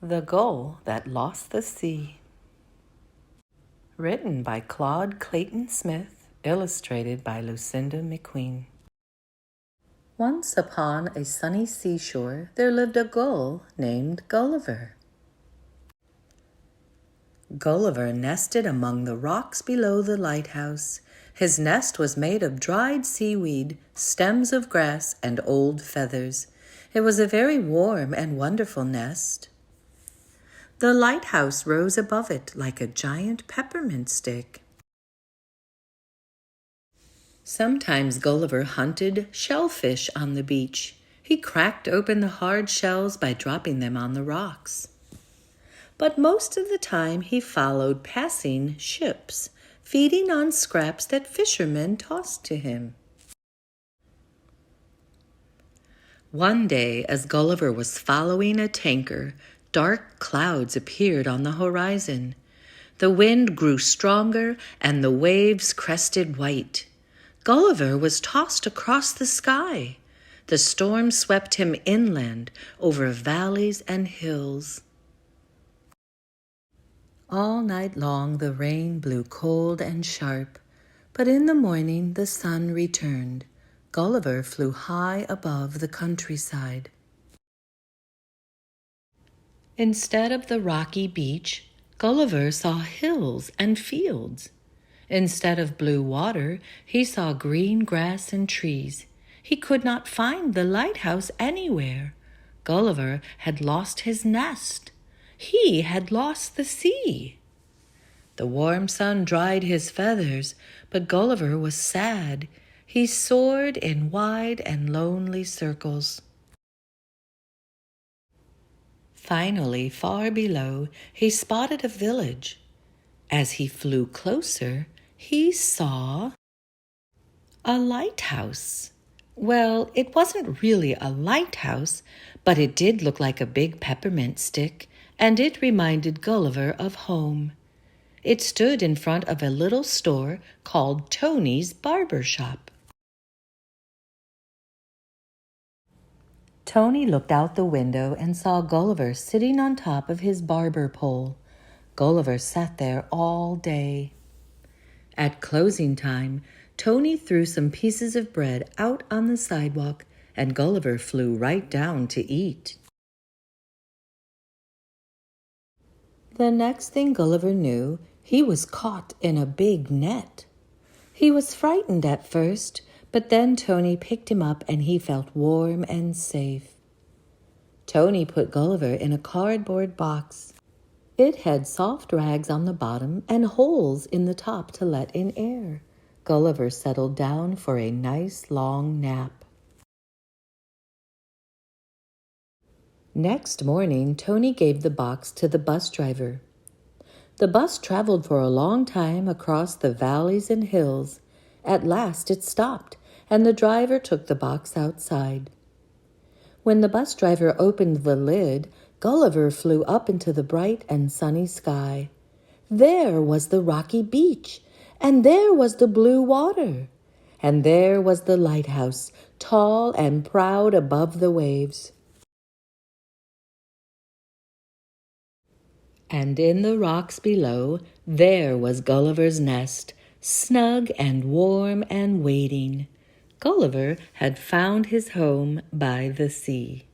The Gull That Lost the Sea. Written by Claude Clayton Smith, illustrated by Lucinda McQueen. Once upon a sunny seashore, there lived a gull named Gulliver. Gulliver nested among the rocks below the lighthouse. His nest was made of dried seaweed, stems of grass, and old feathers. It was a very warm and wonderful nest. The lighthouse rose above it like a giant peppermint stick. Sometimes Gulliver hunted shellfish on the beach. He cracked open the hard shells by dropping them on the rocks. But most of the time he followed passing ships, feeding on scraps that fishermen tossed to him. One day, as Gulliver was following a tanker, dark clouds appeared on the horizon. The wind grew stronger and the waves crested white. Gulliver was tossed across the sky. The storm swept him inland over valleys and hills. All night long the rain blew cold and sharp, but in the morning the sun returned. Gulliver flew high above the countryside. Instead of the rocky beach, Gulliver saw hills and fields. Instead of blue water, he saw green grass and trees. He could not find the lighthouse anywhere. Gulliver had lost his nest. He had lost the sea. The warm sun dried his feathers, but Gulliver was sad. He soared in wide and lonely circles. Finally, far below, he spotted a village. As he flew closer, he saw a lighthouse. Well, it wasn't really a lighthouse, but it did look like a big peppermint stick, and it reminded Gulliver of home. It stood in front of a little store called Tony's Barber Shop. Tony looked out the window and saw Gulliver sitting on top of his barber pole. Gulliver sat there all day. At closing time, Tony threw some pieces of bread out on the sidewalk, and Gulliver flew right down to eat. The next thing Gulliver knew, he was caught in a big net. He was frightened at first, but then Tony picked him up and he felt warm and safe. Tony put Gulliver in a cardboard box. It had soft rags on the bottom and holes in the top to let in air. Gulliver settled down for a nice long nap. Next morning, Tony gave the box to the bus driver. The bus traveled for a long time across the valleys and hills. At last it stopped, and the driver took the box outside. When the bus driver opened the lid, Gulliver flew up into the bright and sunny sky. There was the rocky beach, and there was the blue water, and there was the lighthouse, tall and proud above the waves. And in the rocks below, there was Gulliver's nest, snug and warm and waiting. Gulliver had found his home by the sea.